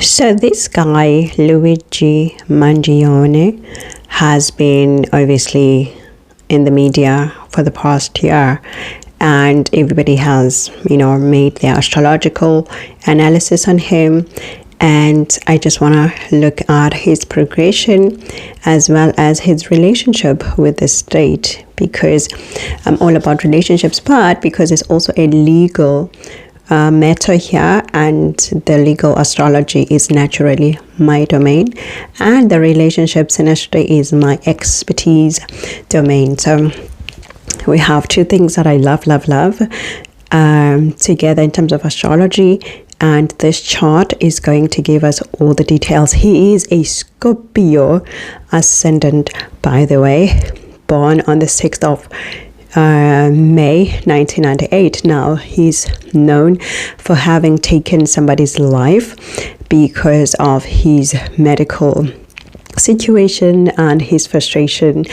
So this guy, Luigi Mangione, has been obviously in the media for the past year, and everybody has, made their astrological analysis on him. And I just want to look at his progression as well as his relationship with the state, because I'm all about relationships, but because it's also a legal matter here, and the legal astrology is naturally my domain, and the relationships industry is my expertise domain. So we have two things that I love together in terms of astrology, and this chart is going to give us all the details. He is a Scorpio ascendant, by the way, born on the 6th of May 1998. Now he's known for having taken somebody's life because of his medical situation and his frustration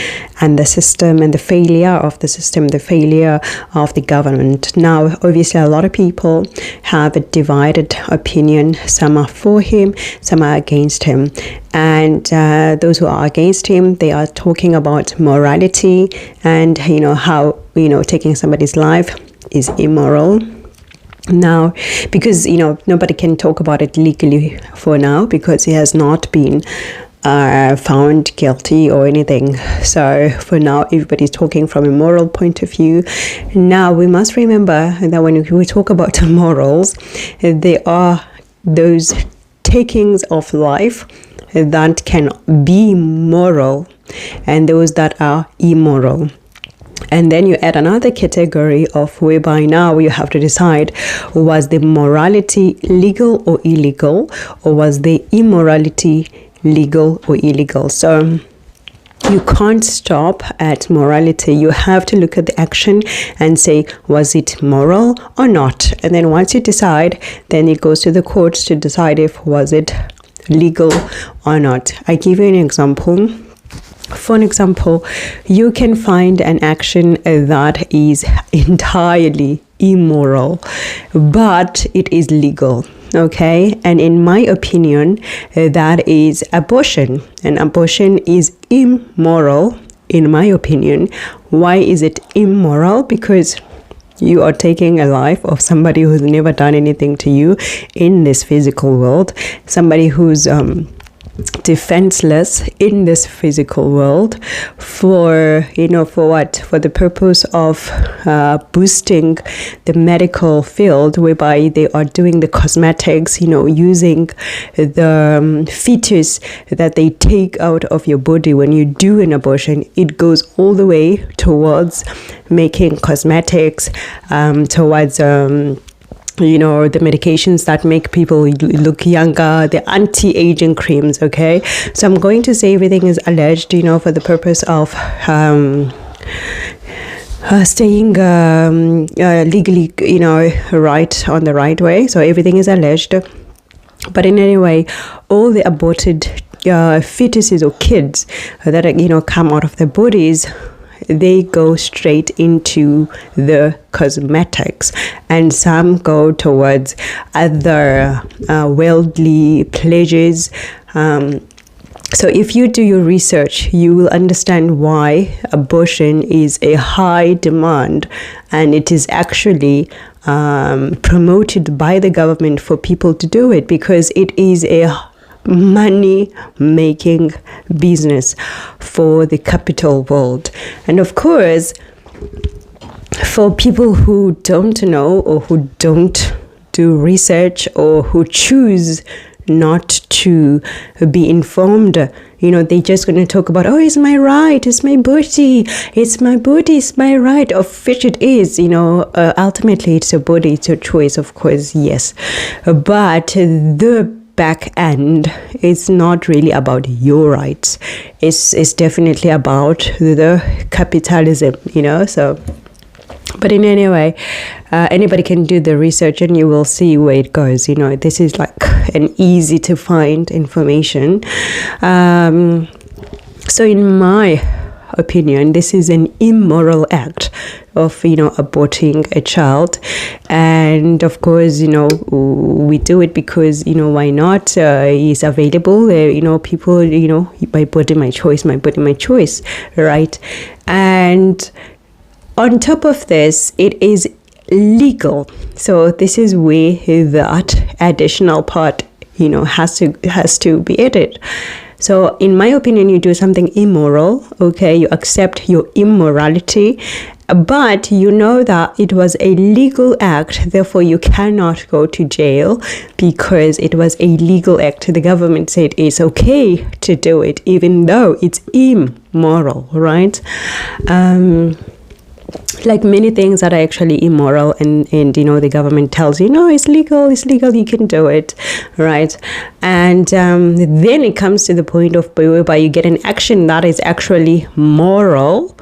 and the system and the failure of the system, the failure of the government. Now obviously a lot of people have a divided opinion. Some are for him, some are against him, and those who are against him, they are talking about morality and how taking somebody's life is immoral. Now, because nobody can talk about it legally for now, because he has not been found guilty or anything. So for now, everybody's talking from a moral point of view. Now we must remember that when we talk about morals, there are those takings of life that can be moral and those that are immoral. And then you add another category of whereby now you have to decide, was the morality legal or illegal, or was the immorality legal or illegal? So you can't stop at morality. You have to look at the action and say, was it moral or not? And then once you decide, then it goes to the courts to decide if was it legal or not. I give you an example. For an example, you can find an action that is entirely immoral, but it is legal. Okay, and in my opinion, that is abortion, and abortion is immoral in my opinion. Why is it immoral? Because you are taking a life of somebody who's never done anything to you in this physical world, somebody who's defenseless in this physical world, for what? For the purpose of boosting the medical field, whereby they are doing the cosmetics, using the fetus that they take out of your body. When you do an abortion, it goes all the way towards making cosmetics, towards the medications that make people look younger, the anti-aging creams. Okay, so I'm going to say everything is alleged, for the purpose of staying legally, right on the right way. So everything is alleged. But in any way, all the aborted fetuses or kids that come out of their bodies, they go straight into the cosmetics, and some go towards other worldly pleasures. So if you do your research, you will understand why abortion is a high demand, and it is actually promoted by the government for people to do it, because it is a money making business for the capital world. And of course, for people who don't know, or who don't do research, or who choose not to be informed, they're just going to talk about, it's my right, it's my body, it's my right, of which it is. Ultimately it's your body, it's your choice, of course, yes, but the back end, it's not really about your rights. It's definitely about the capitalism, so. But in any way, anybody can do the research and you will see where it goes. This is like an easy to find information. So in my opinion, this is an immoral act of, aborting a child. And of course, we do it because, why not? It's available. People, my body, my choice, right? And on top of this, it is legal. So this is where that additional part, has to be added. So in my opinion, you do something immoral, okay? You accept your immorality, but you know that it was a legal act, therefore you cannot go to jail because it was a legal act. The government said it's okay to do it, even though it's immoral, right? Like many things that are actually immoral, and the government tells you, no, it's legal, you can do it, right? And then it comes to the point of whereby you get an action that is actually moral,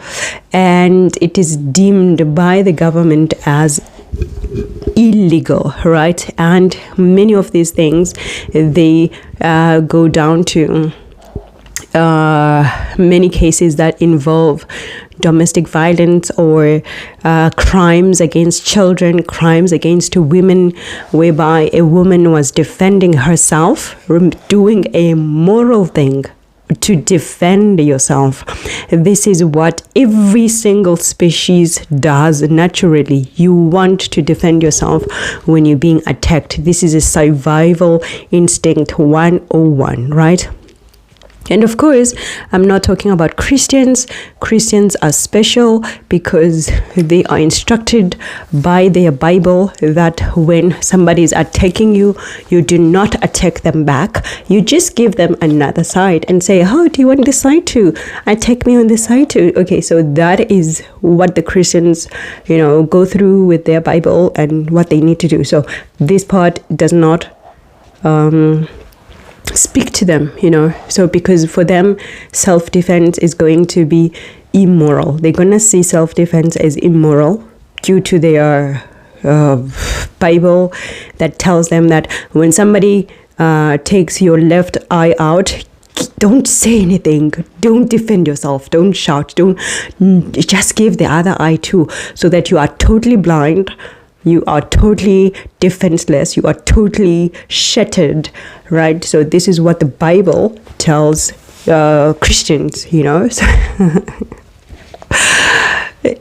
and it is deemed by the government as illegal, right? And many of these things, they go down to many cases that involve domestic violence or crimes against children, crimes against women, whereby a woman was defending herself, doing a moral thing to defend yourself. This is what every single species does naturally. You want to defend yourself when you're being attacked. This is a survival instinct 101, right? And of course, I'm not talking about Christians. Christians are special because they are instructed by their Bible that when somebody is attacking you, you do not attack them back. You just give them another side and say, oh, do you want this side too? Attack me on this side too. Okay, so that is what the Christians, go through with their Bible and what they need to do. So this part does not speak to them, so because for them self-defense is going to be immoral. They're going to see self-defense as immoral due to their Bible that tells them that when somebody takes your left eye out, don't say anything, don't defend yourself, don't shout, don't just give the other eye too, so that you are totally blind, you are totally defenseless, you are totally shattered, right? So this is what the Bible tells Christians, So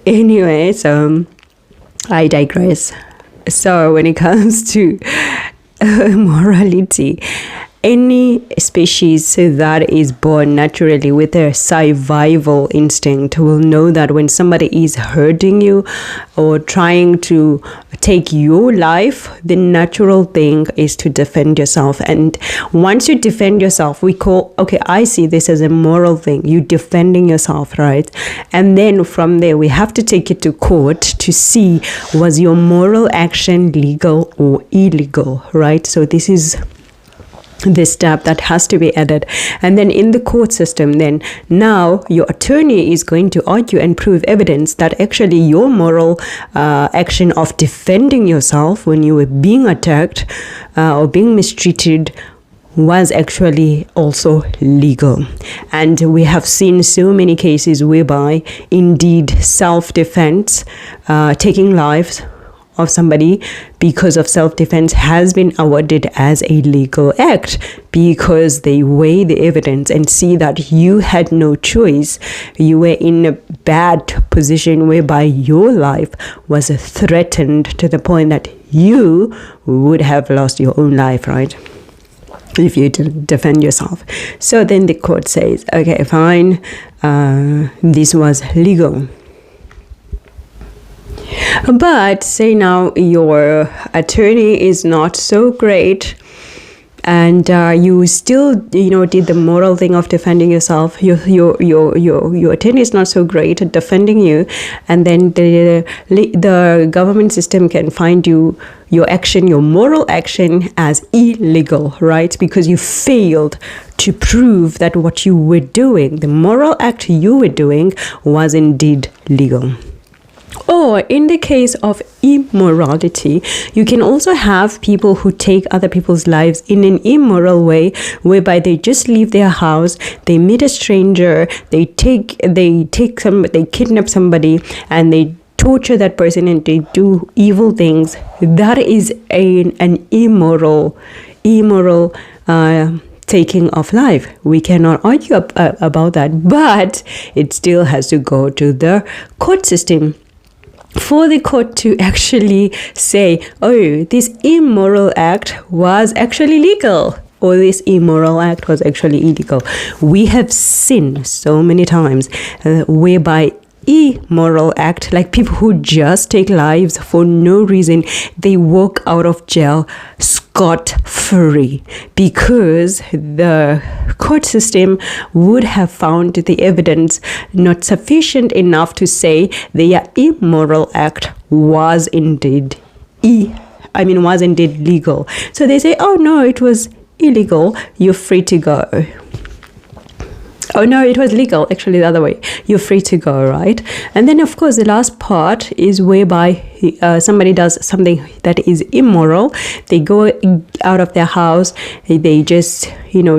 anyway, so I digress. So when it comes to morality, any species that is born naturally with a survival instinct will know that when somebody is hurting you or trying to take your life, the natural thing is to defend yourself. And once you defend yourself, I see this as a moral thing. You defending yourself, right? And then from there, we have to take it to court to see, was your moral action legal or illegal, right? So this is this step that has to be added. And then in the court system, then now your attorney is going to argue and prove evidence that actually your moral action of defending yourself when you were being attacked or being mistreated was actually also legal. And we have seen so many cases whereby indeed self-defense, taking lives of somebody because of self-defense has been awarded as a legal act, because they weigh the evidence and see that you had no choice. You were in a bad position whereby your life was threatened to the point that you would have lost your own life, right? If you didn't defend yourself. So then the court says, okay, fine, this was legal. But say now your attorney is not so great, and you still did the moral thing of defending yourself. Your attorney is not so great at defending you, and then the government system can find your action, your moral action, as illegal, right? Because you failed to prove that what you were doing, the moral act you were doing, was indeed legal. Or in the case of immorality, you can also have people who take other people's lives in an immoral way, whereby they just leave their house, they meet a stranger, they kidnap somebody, and they torture that person and they do evil things. That is an immoral taking of life. We cannot argue about that, but it still has to go to the court system for the court to actually say, oh, this immoral act was actually legal, or this immoral act was actually illegal. We have seen so many times whereby immoral act, like people who just take lives for no reason, they walk out of jail scot-free because the court system would have found the evidence not sufficient enough to say their immoral act was indeed legal. So they say, oh no, it was illegal, you're free to go. Oh no, it was legal, actually the other way. You're free to go, right? And then of course the last part is whereby somebody does something that is immoral. They go out of their house, they just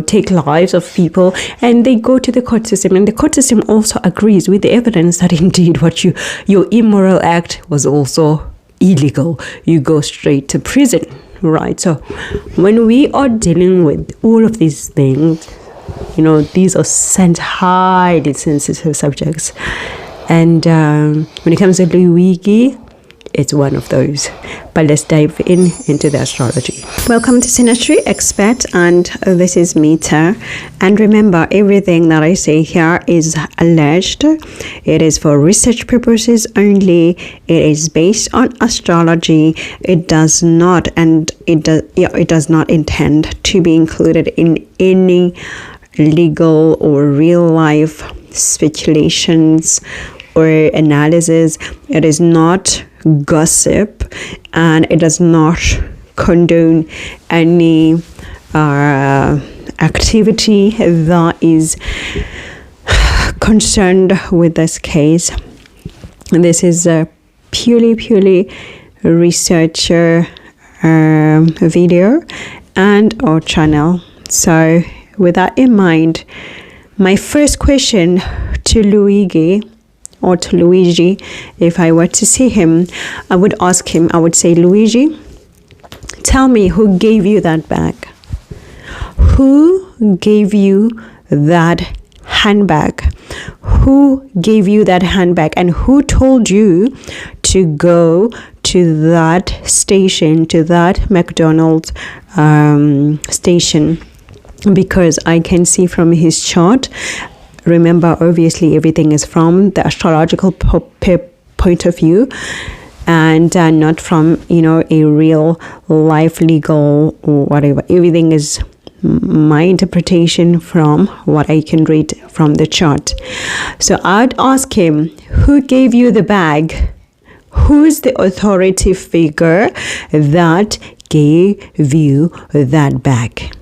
take lives of people, and they go to the court system, and the court system also agrees with the evidence that indeed your immoral act was also illegal. You go straight to prison, right? So when we are dealing with all of these things, these are highly sensitive subjects, and when it comes to Luigi, it's one of those. But let's dive into the astrology. Welcome to Synastry Expert, and this is Mita. And remember, everything that I say here is alleged. It is for research purposes only. It is based on astrology. It does not intend to be included in any legal or real life speculations or analysis. It is not gossip, and it does not condone any activity that is concerned with this case. And this is a purely researcher video and our channel. So with that in mind, my first question to Luigi, if I were to see him, I would ask him, I would say, Luigi, tell me, who gave you that bag? Who gave you that handbag? Who gave you that handbag? And who told you to go to that station, to that McDonald's station? Because I can see from his chart, remember, obviously everything is from the astrological point of view, and not from a real life legal or whatever. Everything is my interpretation from what I can read from the chart. So I'd ask him, who gave you the bag? Who's the authority figure that gave you that bag?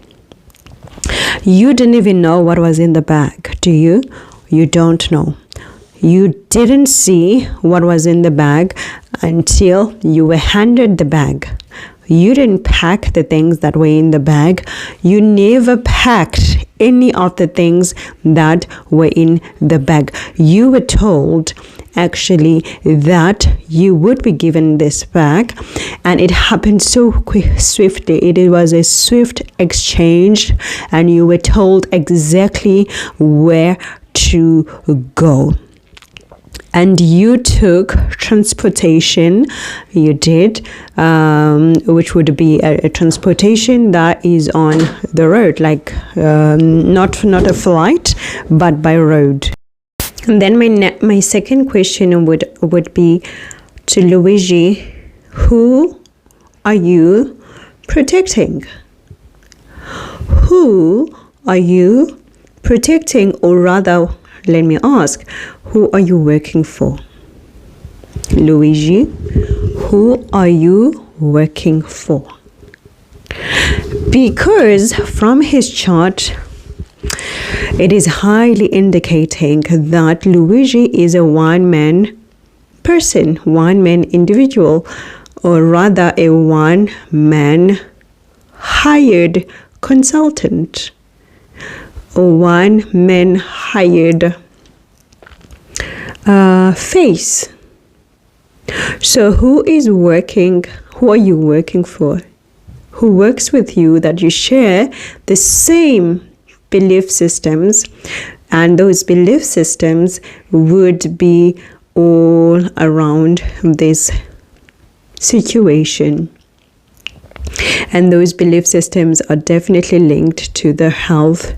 You didn't even know what was in the bag, do you? You don't know. You didn't see what was in the bag until you were handed the bag. You didn't pack the things that were in the bag. You never packed any of the things that were in the bag. You were told actually that you would be given this bag, and it happened so swiftly. It was a swift exchange, and you were told exactly where to go. And you took transportation, you did, which would be a transportation that is on the road, like not a flight, but by road. And then my second question would be to Luigi, who are you protecting? Who are you protecting, or rather, let me ask, who are you working for? Luigi, who are you working for? Because from his chart, it is highly indicating that Luigi is a one-man person, one-man individual, or rather a one-man hired consultant, or one-man hired face. So who are you working for? Who works with you that you share the same belief systems, and those belief systems would be all around this situation. And those belief systems are definitely linked to the health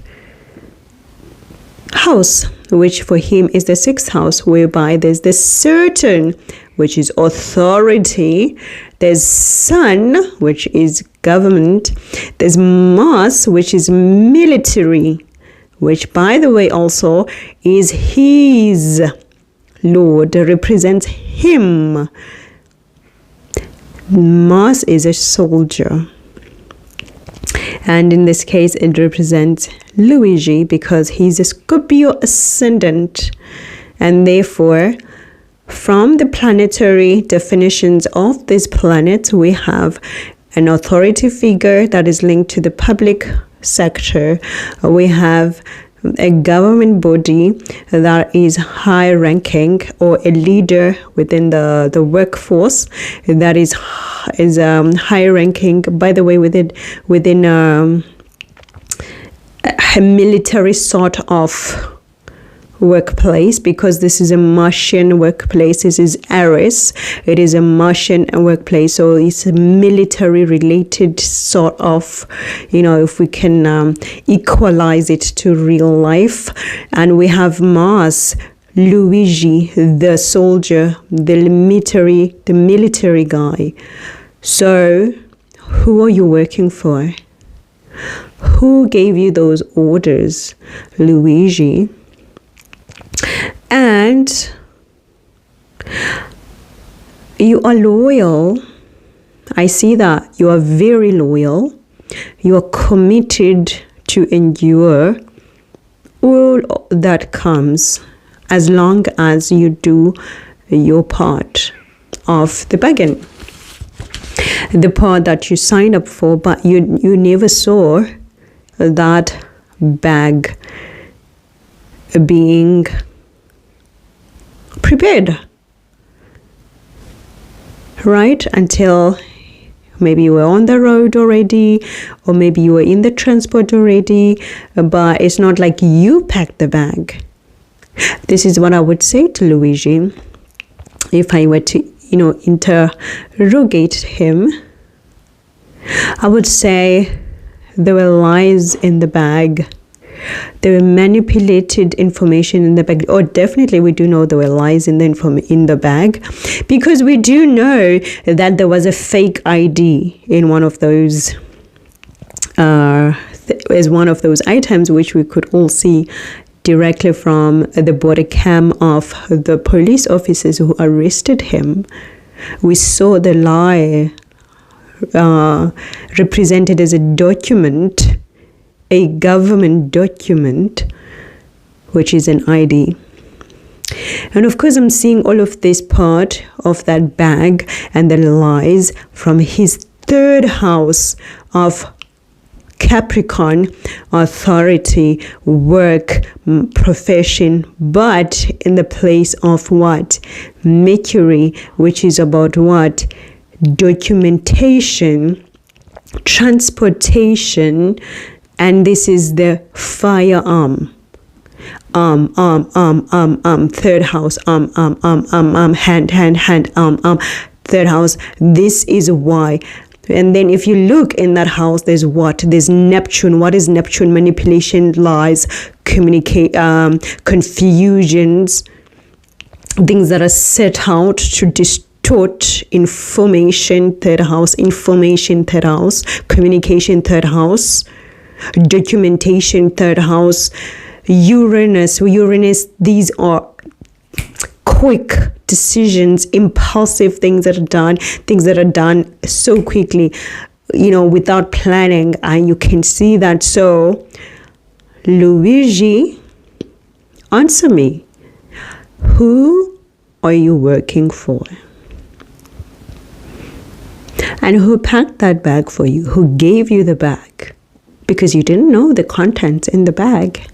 house, which for him is the 6th house, whereby there's the Saturn, which is authority, there's Sun, which is government, there's Mars, which is military, which by the way also is his Lord, represents him. Mars is a soldier. And in this case, it represents Luigi because he's a Scorpio ascendant. And therefore, from the planetary definitions of this planet, we have an authority figure that is linked to the public sector. We have a government body that is high ranking, or a leader within the workforce that is high ranking, by the way, within a military sort of workplace, because this is a Martian workplace. This is Aries. It is a Martian workplace, so it's a military related sort of, if we can equalize it to real life. And we have Mars, Luigi, the soldier, the military guy. So who are you working for? Who gave you those orders? Luigi. And you are loyal. I see that you are very loyal. You are committed to endure all that comes, as long as you do your part of the bargain, the part that you signed up for, but you never saw that bag being prepared, right? Until maybe you were on the road already, or maybe you were in the transport already, but it's not like you packed the bag. This is what I would say to Luigi if I were to, interrogate him. I would say there were lies in the bag. There were manipulated information in the bag. Oh, definitely we do know there were lies in the bag, because we do know that there was a fake ID in one of those as one of those items, which we could all see directly from the body cam of the police officers who arrested him. We saw the lie represented as a document, a government document, which is an ID. And of course, I'm seeing all of this part of that bag and the lies from his 3rd house of Capricorn, authority, work, profession, but in the place of what? Mercury, which is about what? Documentation, transportation, and this is the firearm. 3rd house, hand, 3rd house. This is why. And then if you look in that house, there's what? There's Neptune. What is Neptune? Manipulation, lies, confusions, things that are set out to distort information, 3rd house, information, 3rd house, communication, 3rd house, documentation, 3rd house, Uranus, these are quick decisions, impulsive things that are done so quickly, without planning, and you can see that. So, Luigi, answer me. Who are you working for? And who packed that bag for you? Who gave you the bag? Because you didn't know the contents in the bag.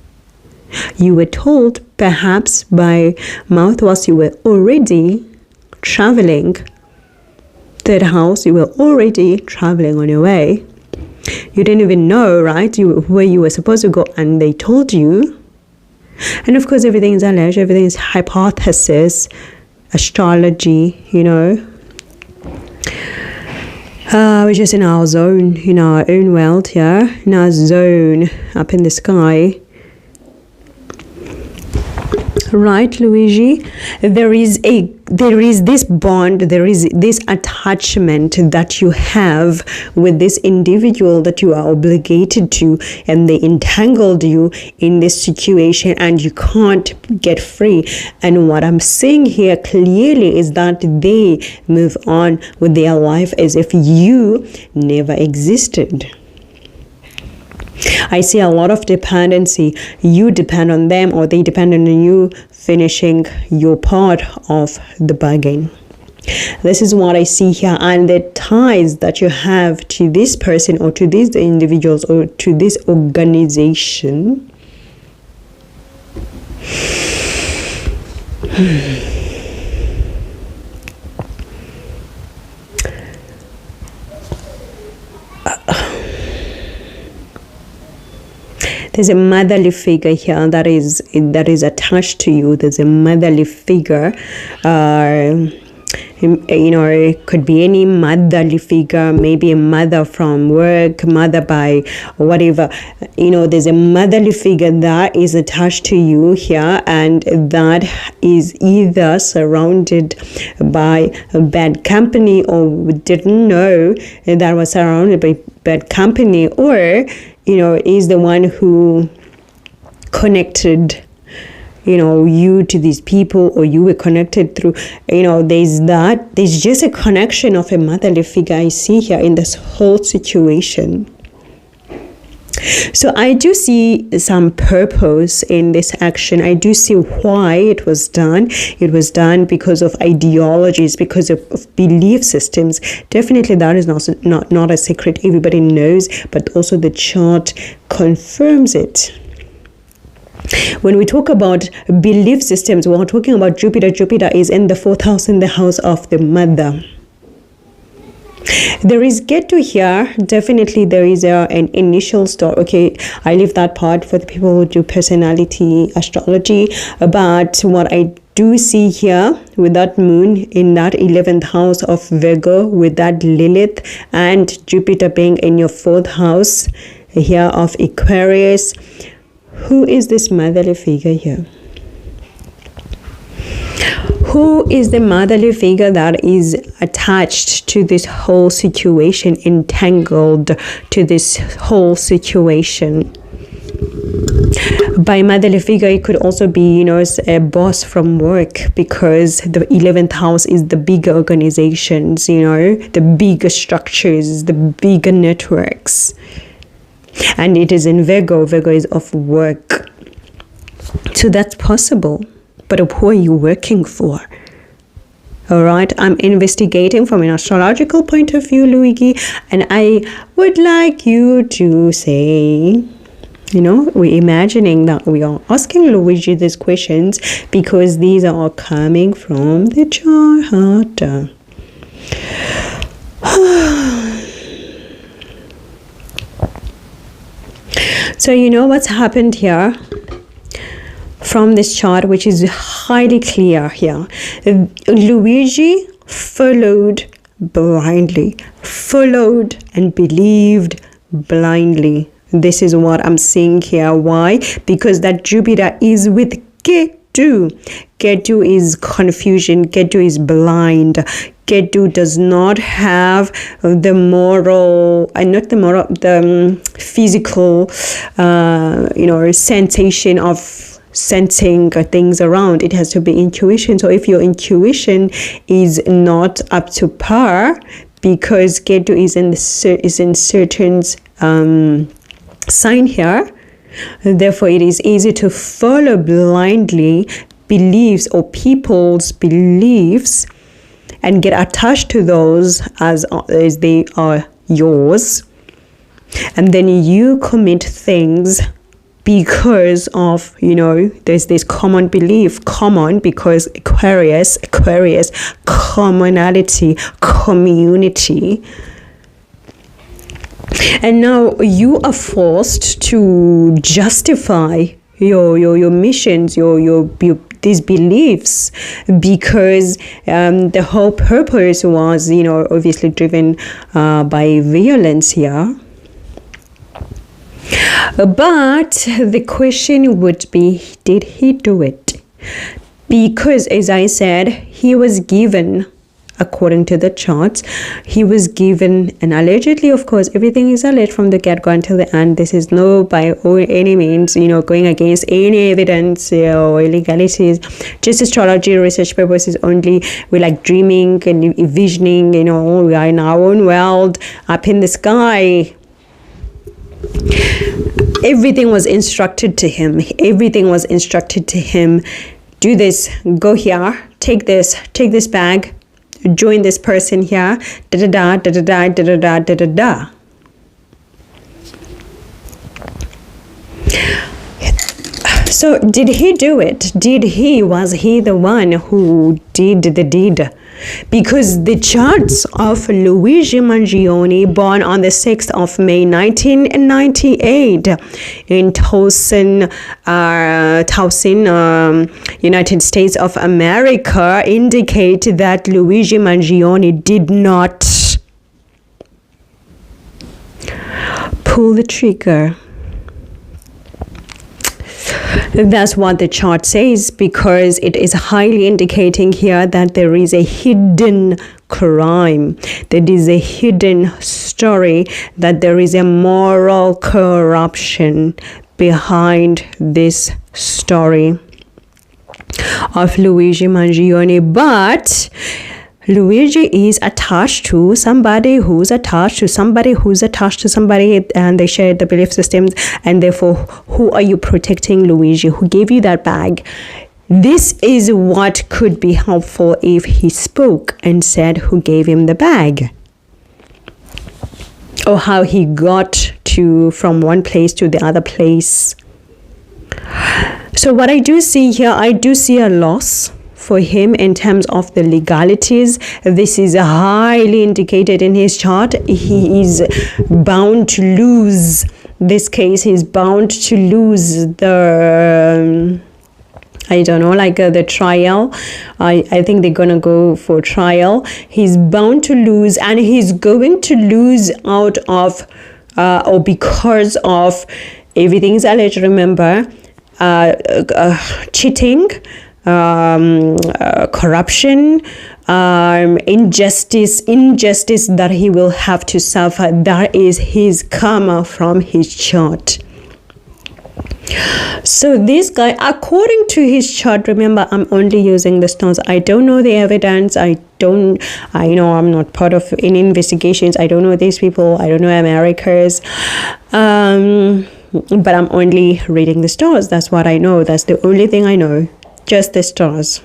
You were told, perhaps by mouth, whilst you were already traveling. Third house, you were already traveling on your way. You didn't even know, right, where you were supposed to go, and they told you. And of course, everything is alleged, everything is hypothesis, astrology, we're just in our zone, in our own world, in our zone, up in the sky. Right, Luigi? There is this bond, there is this attachment that you have with this individual that you are obligated to, and they entangled you in this situation and you can't get free. And what I'm saying here clearly is that they move on with their life as if you never existed. I see a lot of dependency. You depend on them or they depend on you, finishing your part of the bargain. This is what I see here. And the ties that you have to this person or to these individuals or to this organization. There's a motherly figure here that is attached to you. There's a motherly figure. It could be any motherly figure, maybe a mother from work, mother by whatever. There's a motherly figure that is attached to you here, and that is either surrounded by a bad company, or we didn't know that was surrounded by bad company, or is the one who connected you to these people, or you were connected through, there's just a connection of a motherly figure I see here in this whole situation. So I do see some purpose in this action. I do see why it was done. It was done because of ideologies, because of belief systems. Definitely that is not a secret. Everybody knows, but also the chart confirms it. When we talk about belief systems, we're talking about Jupiter. Jupiter is in the 4th house, in the house of the mother. There is Ketu here. Definitely there is an initial story. Okay, I leave that part for the people who do personality astrology. But what I do see here with that moon in that 11th house of Virgo, with that Lilith and Jupiter being in your 4th house here of Aquarius, who is this motherly figure here? Who is the motherly figure that is attached to this whole situation, entangled to this whole situation? By motherly figure, it could also be, a boss from work, because the 11th house is the bigger organizations, the bigger structures, the bigger networks. And it is in Virgo. Virgo is of work. So that's possible. But who are you working for? All right, I'm investigating from an astrological point of view, Luigi, and I would like you to say, we're imagining that we are asking Luigi these questions because these are coming from the chart. So what's happened here from this chart, which is highly clear here. Luigi followed blindly, followed and believed blindly. This is what I'm seeing here. Why? Because that Jupiter is with Ketu. Ketu is confusion. Ketu is blind. Ketu does not have the physical, sensation of sensing things around. It has to be intuition. So if your intuition is not up to par, because Ketu is in certain sign here, therefore it is easy to follow blindly beliefs or people's beliefs and get attached to those as they are yours, and then you commit things because of, there's this common belief, because Aquarius, commonality, community. And now you are forced to justify your missions, your these beliefs, because the whole purpose was, obviously driven by violence here. But the question would be, did he do it? Because, as I said, he was given, according to the charts, he was given, and allegedly, of course, everything is alleged from the get-go until the end. This is no by any means, going against any evidence or illegalities. Just astrology research purposes only. We're like dreaming and envisioning, we are in our own world, up in the sky. Everything was instructed to him. Do this, go here, take this bag, join this person here, da-da-da. So did he do it? Was he the one who did the deed? Because the charts of Luigi Mangione, born on the 6th of May 1998 in Towson, United States of America, indicate that Luigi Mangione did not pull the trigger. That's what the chart says, because it is highly indicating here that there is a hidden crime, there is a hidden story, that there is a moral corruption behind this story of Luigi Mangione. But Luigi is attached to somebody who's attached to somebody and they share the belief systems, and therefore, who are you protecting? Luigi, who gave you that bag? This is what could be helpful if he spoke and said who gave him the bag, or how he got from one place to the other place. So what I do see here, I do see a loss for him in terms of the legalities. This is highly indicated in his chart. He is bound to lose this case. He's bound to lose the the trial. I think they're gonna go for trial. He's bound to lose, and he's going to lose out of or because of everything's alleged, remember, cheating, corruption, injustice that he will have to suffer. That is his karma from his chart. So this guy, according to his chart, remember, I'm only using the stones. I don't know the evidence. I know I'm not part of any investigations. I don't know these people. I don't know Americans. But I'm only reading the stars. That's what I know. That's the only thing I know. Just the stars.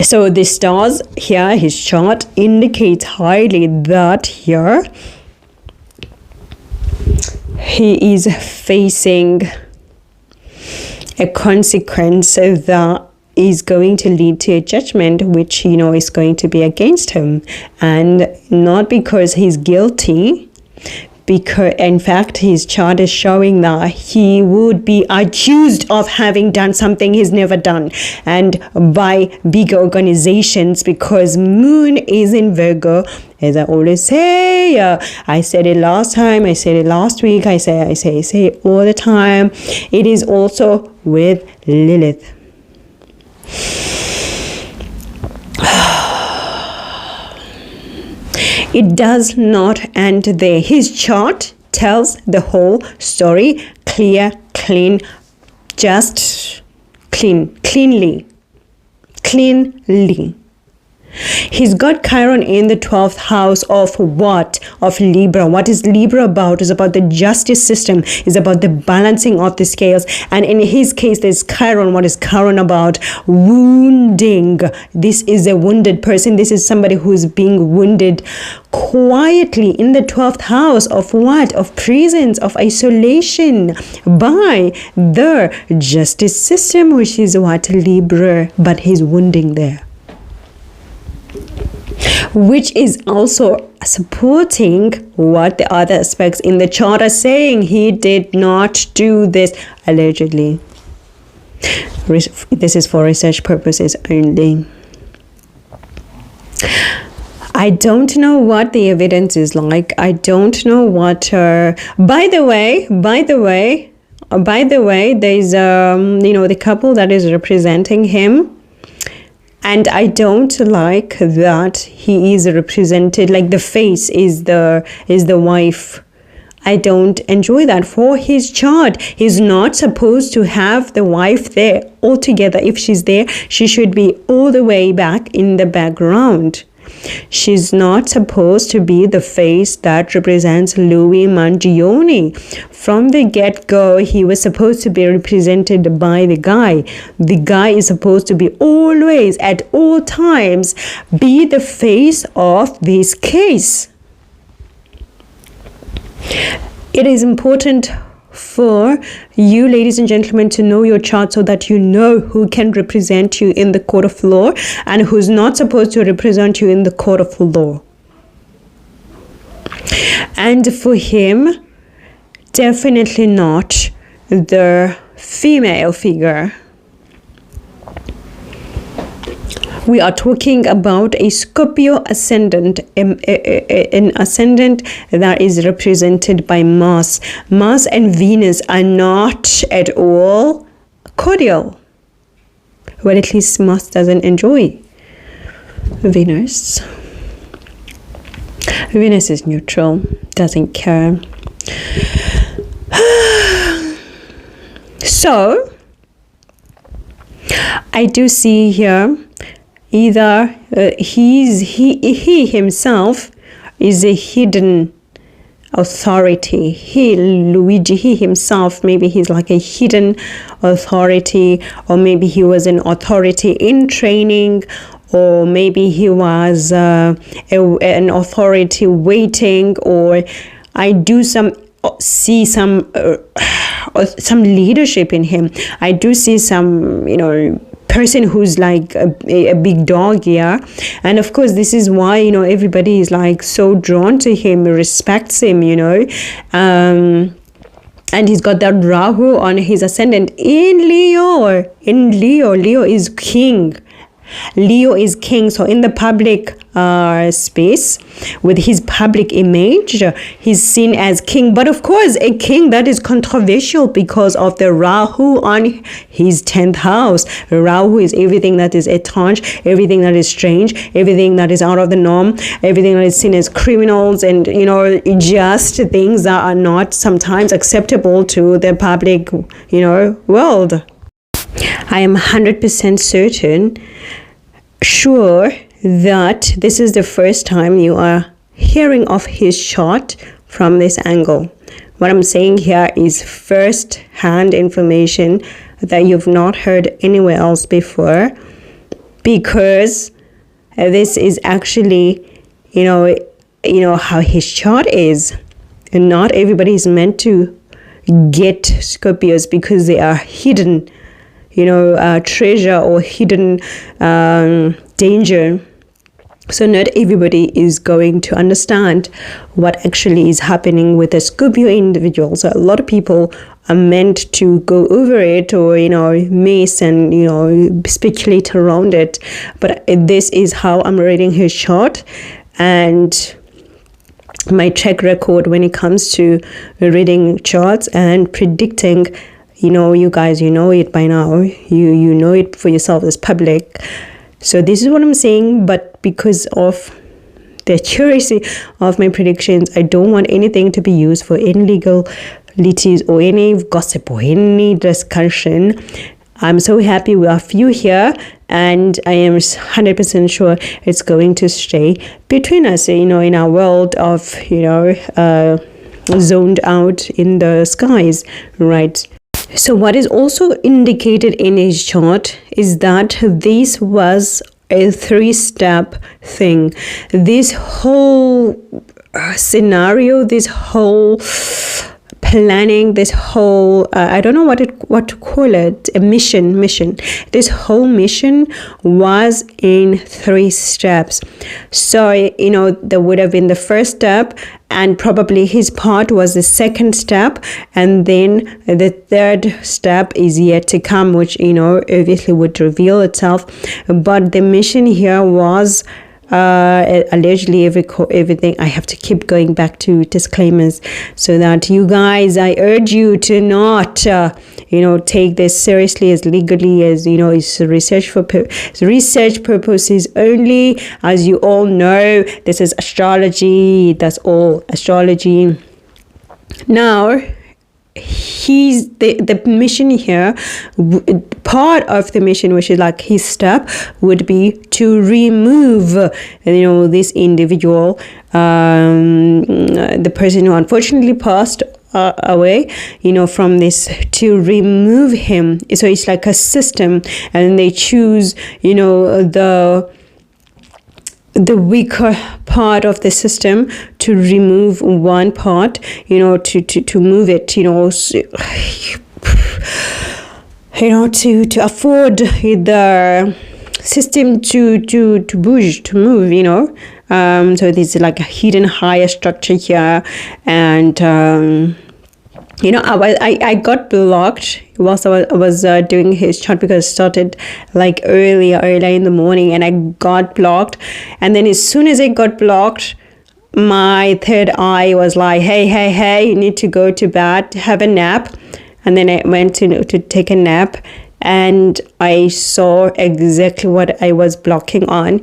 So the stars here, his chart indicates highly that here he is facing a consequence that is going to lead to a judgment, which is going to be against him, and not because he's guilty. Because in fact his chart is showing that he would be accused of having done something he's never done, and by bigger organizations, because moon is in Virgo, as I always say. I said it last time, I said it last week, I say it all the time. It is also with Lilith. It does not end there. His chart tells the whole story, clear, clean, just cleanly. He's got Chiron in the 12th house of what? Of Libra. What is Libra about? It's about the justice system. It's about the balancing of the scales. And in his case, there's Chiron. What is Chiron about? Wounding. This is a wounded person. This is somebody who's being wounded quietly in the 12th house of what? Of prisons, of isolation by the justice system, which is what? Libra. But he's wounding there, which is also supporting what the other aspects in the chart are saying. He did not do this, allegedly. This is for research purposes only. I don't know what the evidence is like. I don't know what by the way, there's the couple that is representing him. And I don't like that he is represented, like the face is the wife. I don't enjoy that for his chart. He's not supposed to have the wife there altogether. If she's there, she should be all the way back in the background. She's not supposed to be the face that represents Louis Mangione. From the get-go, he was supposed to be represented by the guy. The guy is supposed to be always, at all times, be the face of this case. It is important for you, ladies and gentlemen, to know your chart so that you know who can represent you in the court of law and who's not supposed to represent you in the court of law. And for him, definitely not the female figure. We are talking about a Scorpio ascendant, an ascendant that is represented by Mars. Mars and Venus are not at all cordial. Well, at least Mars doesn't enjoy Venus. Venus is neutral, doesn't care. So, I do see here either he himself is a hidden authority. Luigi himself, maybe he's like a hidden authority, or maybe he was an authority in training, or maybe he was an authority waiting, or I do see some leadership in him. I do see some, person who's like a big dog here. And of course, this is why, everybody is like so drawn to him, respects him, and he's got that Rahu on his ascendant in Leo. Leo is king. Leo is king. So in the public space, with his public image, he's seen as king. But of course, a king that is controversial because of the Rahu on his 10th house. Rahu is everything that is étrange, everything that is strange, everything that is out of the norm, everything that is seen as criminals, and just things that are not sometimes acceptable to the public world. I am 100% sure that this is the first time you are hearing of his chart from this angle. What I'm saying here is first-hand information that you've not heard anywhere else before, because this is actually, how his chart is. And not everybody is meant to get Scorpios because they are hidden treasure or hidden danger. So not everybody is going to understand what actually is happening with a Scorpio individual. So a lot of people are meant to go over it or, miss and, speculate around it. But this is how I'm reading his chart, and my track record when it comes to reading charts and predicting. You guys, it by now. You know it for yourself as public. So this is what I'm saying, but because of the accuracy of my predictions, I don't want anything to be used for any legalities or any gossip or any discussion. I'm so happy we are few here and I am 100% sure it's going to stay between us, in our world of, zoned out in the skies, right? So what is also indicated in his chart is that this was a 3-step thing. This whole scenario, this whole planning, this whole I don't know what to call it, a mission. This whole mission was in 3 steps. So there would have been the first step, and probably his part was the second step, and then the third step is yet to come, which obviously would reveal itself. But the mission here was allegedly everything. I have to keep going back to disclaimers so that you guys, I urge you to not take this seriously, as legally as it's research purposes only. As you all know, this is astrology. That's all astrology. Now the mission here, part of the mission, which is like his step, would be to remove this individual, the person who unfortunately passed away, from this, to remove him. So it's like a system, and they choose the weaker part of the system to remove one part, to move it, to afford the system to move, so there's like a hidden higher structure here. And I got blocked whilst I was doing his chart, because it started like early in the morning, and I got blocked. And then as soon as I got blocked, my third eye was like, hey, you need to go to bed, have a nap. And then I went to take a nap, and I saw exactly what I was blocking on.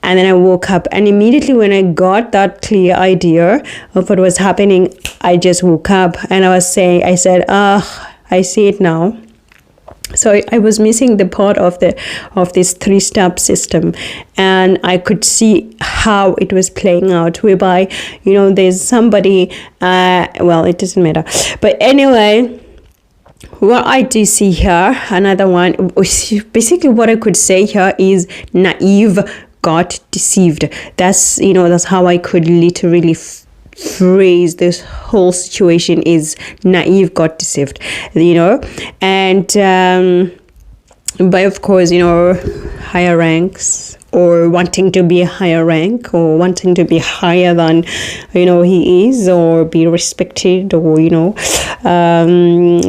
And then I woke up, and immediately when I got that clear idea of what was happening, I just woke up, and I said, I see it now. So I was missing the part of this 3-step system, and I could see how it was playing out, whereby there's somebody, it doesn't matter, but anyway, what I do see here, another one, basically what I could say here is naive got deceived. That's how I could literally phrase this whole situation, is naive got deceived, and by, of course, higher ranks, or wanting to be a higher rank, or wanting to be higher than he is, or be respected, or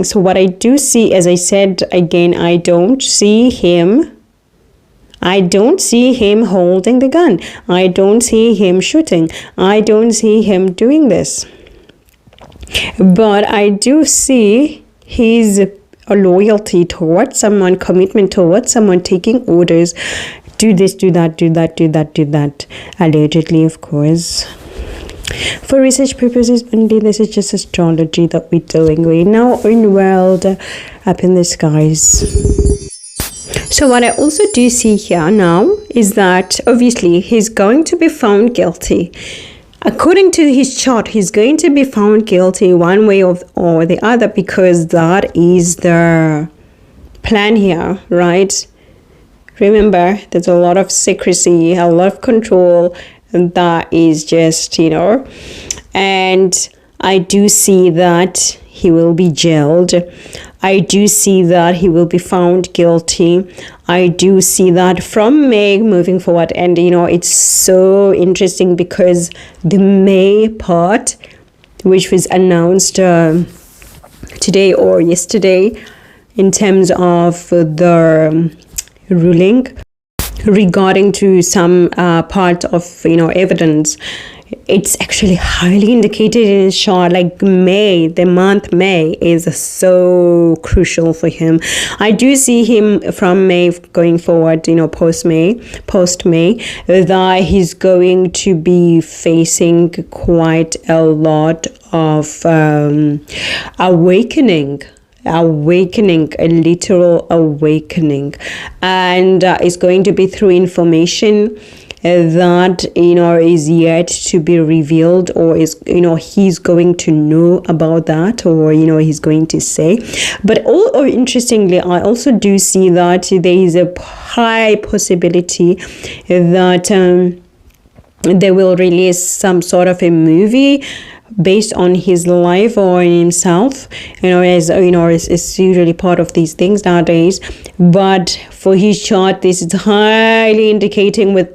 so what I do see, as I said again, I don't see him holding the gun. I don't see him shooting. I don't see him doing this. But I do see his loyalty towards someone, commitment towards someone, taking orders. Do this, do that, do that, do that, do that. Allegedly, of course. For research purposes only, this is just astrology that we're doing. We're now in world up in the skies. So what I also do see here now is that obviously he's going to be found guilty. According to his chart, he's going to be found guilty one way or the other, because that is the plan here, right? Remember, there's a lot of secrecy, a lot of control, and that is just, and I do see that he will be jailed. I do see that he will be found guilty. I do see that from May moving forward. And, it's so interesting, because the May part, which was announced today or yesterday, in terms of the ruling regarding to some part of, evidence, it's actually highly indicated in his chart. Like May, the month May is so crucial for him. I do see him from May going forward, post May, that he's going to be facing quite a lot of awakening awakening, a literal awakening, and it's going to be through information that is yet to be revealed, or is he's going to know about that, or he's going to say. But interestingly, I also do see that there is a high possibility that they will release some sort of a movie based on his life or himself, as it's usually part of these things nowadays. But for his chart, this is highly indicated with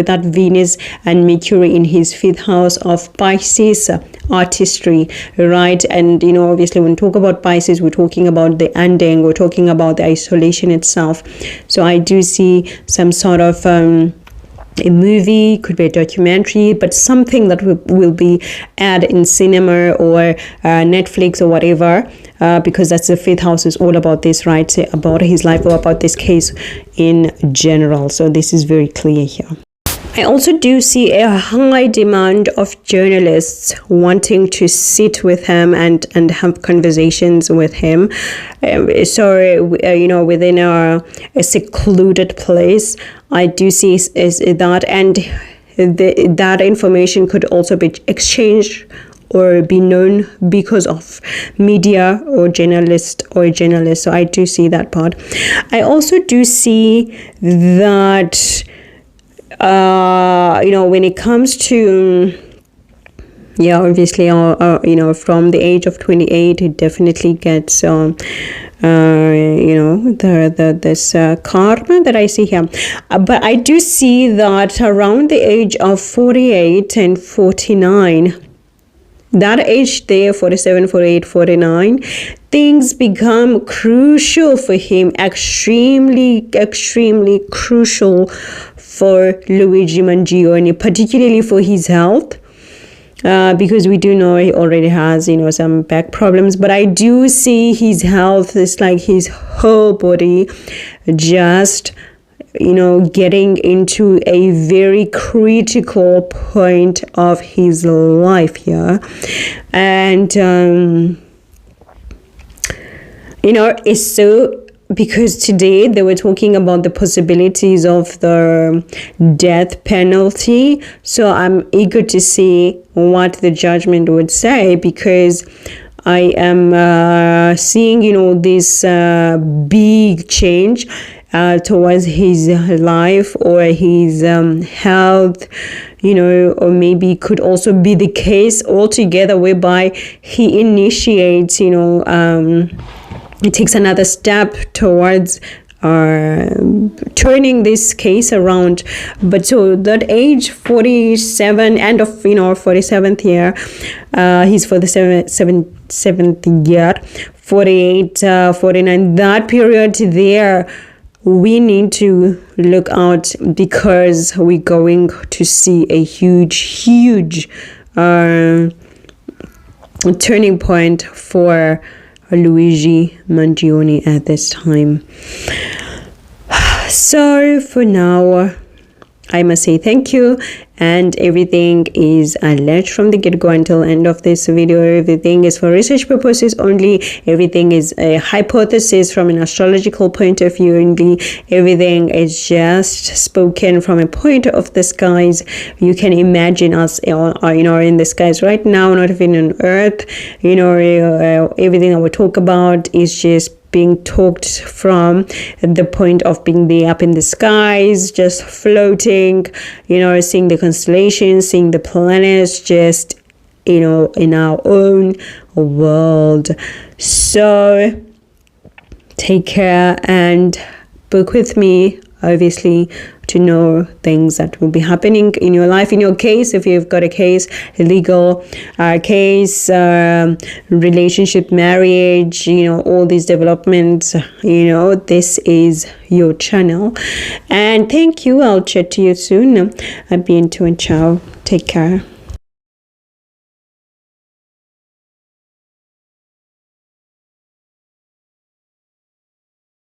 that Venus and Mercury in his 5th house of Pisces, artistry, right? And obviously when we talk about Pisces, we're talking about the ending, we're talking about the isolation itself. So I do see some sort of a movie, could be a documentary, but something that will be aired in cinema or Netflix or whatever, because that's the 5th house is all about this, right? About his life or about this case in general. So this is very clear here. I also do see a high demand of journalists wanting to sit with him and have conversations with him. Within a secluded place, I do see is that, and that information could also be exchanged or be known because of media or journalist. So I do see that part. I also do see that when it comes to obviously from the age of 28, it definitely gets this karma that I see here. But I do see that around the age of 48 and 49, that age there, 47, 48, 49, things become crucial for him, extremely crucial for Luigi Mangione, particularly for his health, because we do know he already has some back problems. But I do see his health is like his whole body just getting into a very critical point of his life here. And it's so, because today they were talking about the possibilities of the death penalty. So I'm eager to see what the judgment would say, because I am seeing this big change towards his life or his health, or maybe could also be the case altogether whereby he initiates, he takes another step towards turning this case around. But so that age 47, end of 47th year, he's for the seventh year, 48, 49, that period there, we need to look out, because we're going to see a huge turning point for Luigi Mangione at this time. So for now, I must say thank you, and everything is alleged from the get-go until end of this video. Everything is for research purposes only. Everything is a hypothesis from an astrological point of view only. Everything is just spoken from a point of the skies. You can imagine us in the skies right now, not even on earth. Everything that we talk about is just being talked from the point of being there up in the skies, just floating, seeing the constellations, seeing the planets, just in our own world. So take care and book with me, obviously, to know things that will be happening in your life. In your case, if you've got a case, a legal case, relationship, marriage, all these developments, this is your channel. And thank you. I'll chat to you soon. I'll be into and ciao. Take care.